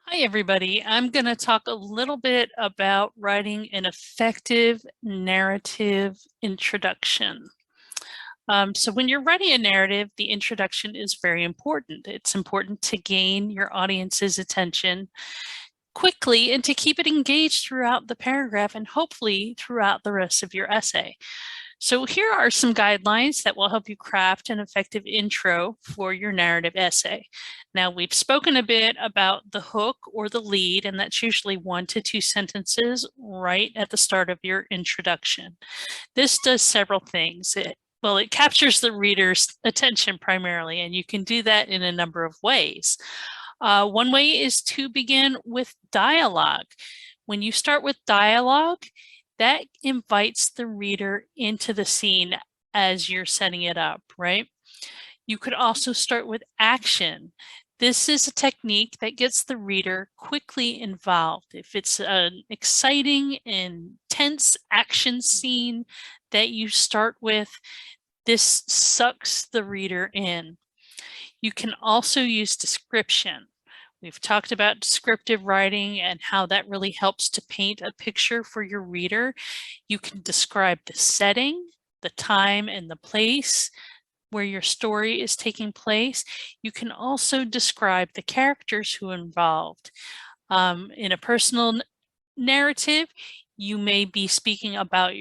Hi, everybody. I'm going to talk a little bit about writing an effective narrative introduction. So when you're writing a narrative, the introduction is very important. It's important to gain your audience's attention quickly and to keep it engaged throughout the paragraph and hopefully throughout the rest of your essay. So here are some guidelines that will help you craft an effective intro for your narrative essay. Now, we've spoken a bit about the hook or the lead, and that's usually 1 to 2 sentences right at the start of your introduction. This does several things. It captures the reader's attention primarily, and you can do that in a number of ways. One way is to begin with dialogue. When you start with dialogue, that invites the reader into the scene as you're setting it up, right? You could also start with action. This is a technique that gets the reader quickly involved. If it's an exciting, intense action scene that you start with, this sucks the reader in. You can also use description. We've talked about descriptive writing and how that really helps to paint a picture for your reader. You can describe the setting, the time, and the place where your story is taking place. You can also describe the characters who are involved. In a personal narrative, you may be speaking about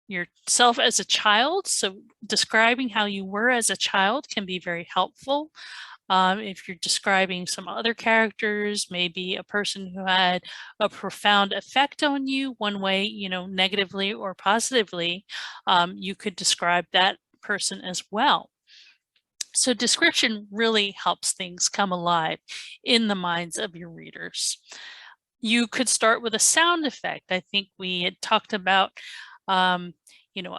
yourself as a child, so describing how you were as a child can be very helpful. If you're describing some other characters, maybe a person who had a profound effect on you one way, negatively or positively, you could describe that person as well. So description really helps things come alive in the minds of your readers. You could start with a sound effect. I think we had talked about a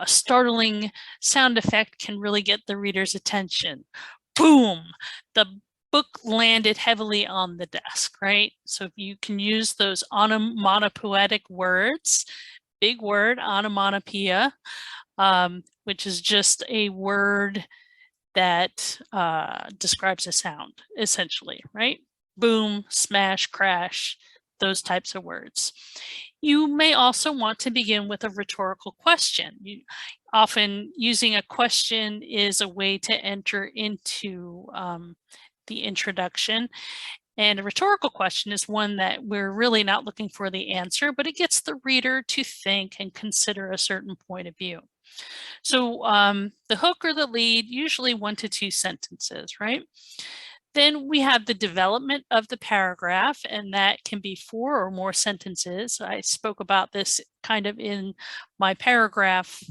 startling sound effect can really get the reader's attention. Boom, the book landed heavily on the desk, right? So if you can use those onomatopoetic words, big word, onomatopoeia, which is just a word that describes a sound, essentially, right? Boom, smash, crash, those types of words. You may also want to begin with a rhetorical question. Often using a question is a way to enter into the introduction. And a rhetorical question is one that we're really not looking for the answer, but it gets the reader to think and consider a certain point of view. So the hook or the lead, usually 1 to 2 sentences, right? Then we have the development of the paragraph, and that can be 4 or more sentences. I spoke about this kind of in my paragraph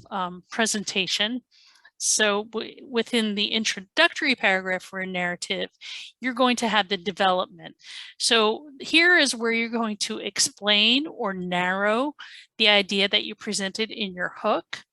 presentation. So within the introductory paragraph for a narrative, you're going to have the development. So here is where you're going to explain or narrow the idea that you presented in your hook.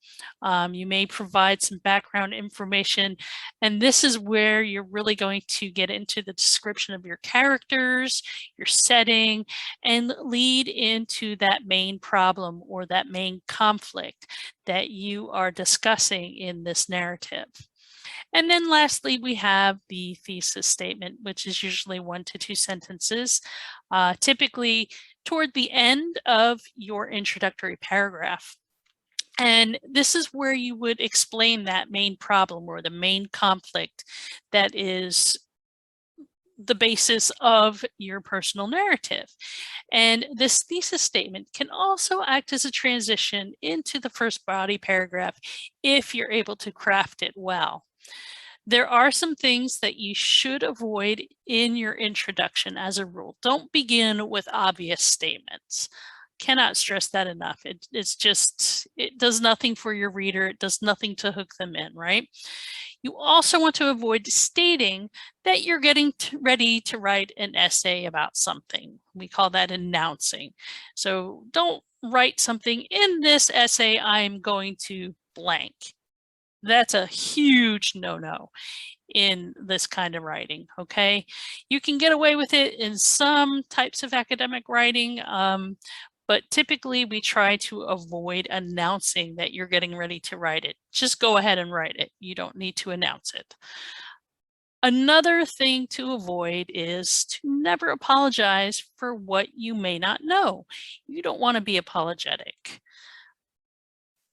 You may provide some background information, and this is where you're really going to get into the description of your characters, your setting, and lead into that main problem or that main conflict that you are discussing in this narrative. And then lastly, we have the thesis statement, which is usually 1 to 2 sentences, typically toward the end of your introductory paragraph. And this is where you would explain that main problem or the main conflict that is the basis of your personal narrative. And this thesis statement can also act as a transition into the first body paragraph if you're able to craft it well. There are some things that you should avoid in your introduction as a rule. Don't begin with obvious statements. Cannot stress that enough. It does nothing for your reader. It does nothing to hook them in, right? You also want to avoid stating that you're getting ready to write an essay about something. We call that announcing. So don't write something in this essay, I'm going to blank. That's a huge no-no in this kind of writing, okay? You can get away with it in some types of academic writing, but typically we try to avoid announcing that you're getting ready to write it. Just go ahead and write it. You don't need to announce it. Another thing to avoid is to never apologize for what you may not know. You don't want to be apologetic.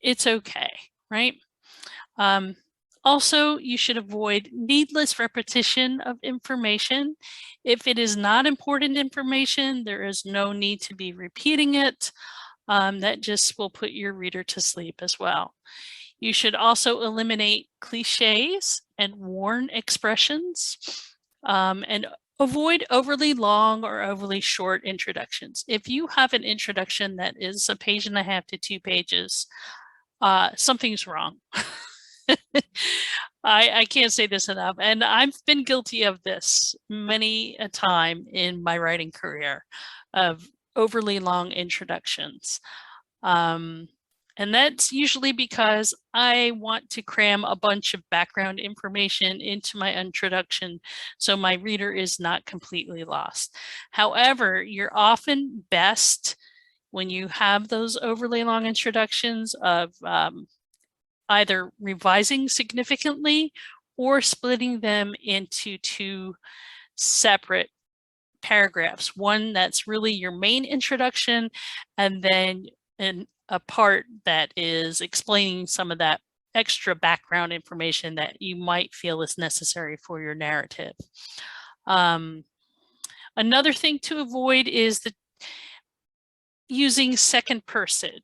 It's okay, right? Also, you should avoid needless repetition of information. If it is not important information, there is no need to be repeating it. That just will put your reader to sleep as well. You should also eliminate cliches and worn expressions, and avoid overly long or overly short introductions. If you have an introduction that is 1.5 pages to 2 pages, something's wrong. I can't say this enough, and I've been guilty of this many a time in my writing career, of overly long introductions. And that's usually because I want to cram a bunch of background information into my introduction so my reader is not completely lost. However, you're often best when you have those overly long introductions of either revising significantly or splitting them into 2 separate paragraphs. One that's really your main introduction, and then a part that is explaining some of that extra background information that you might feel is necessary for your narrative. Another thing to avoid is using second person.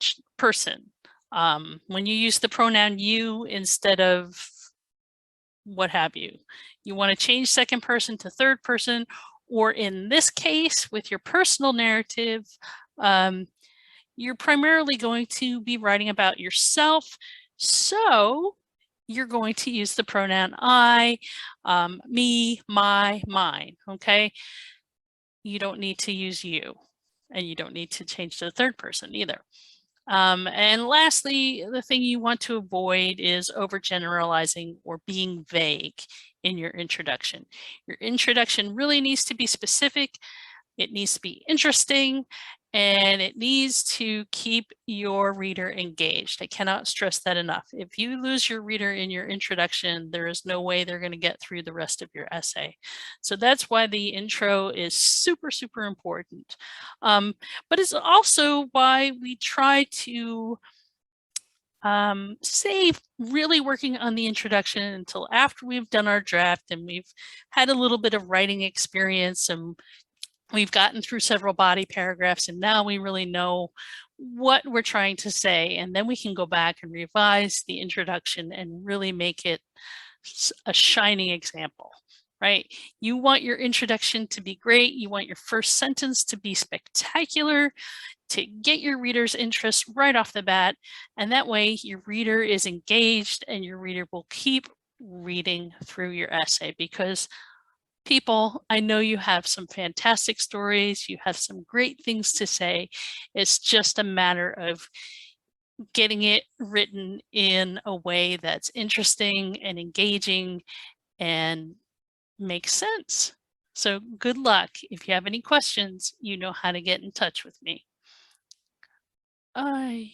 When you use the pronoun you instead of what have you. You want to change second person to third person, or in this case, with your personal narrative, you're primarily going to be writing about yourself. So you're going to use the pronoun I, me, my, mine, okay? You don't need to use you, and you don't need to change to the third person either. And lastly, the thing you want to avoid is overgeneralizing or being vague in your introduction. Your introduction really needs to be specific, it needs to be interesting, and it needs to keep your reader engaged. I cannot stress that enough. If you lose your reader in your introduction, there is no way they're going to get through the rest of your essay. So that's why the intro is super, super important. But it's also why we try to save really working on the introduction until after we've done our draft and we've had a little bit of writing experience and we've gotten through several body paragraphs, and now we really know what we're trying to say. And then we can go back and revise the introduction and really make it a shining example, right? You want your introduction to be great. You want your first sentence to be spectacular, to get your reader's interest right off the bat. And that way your reader is engaged and your reader will keep reading through your essay, because people, I know you have some fantastic stories, you have some great things to say. It's just a matter of getting it written in a way that's interesting and engaging and makes sense. So good luck. If you have any questions, you know how to get in touch with me. Bye.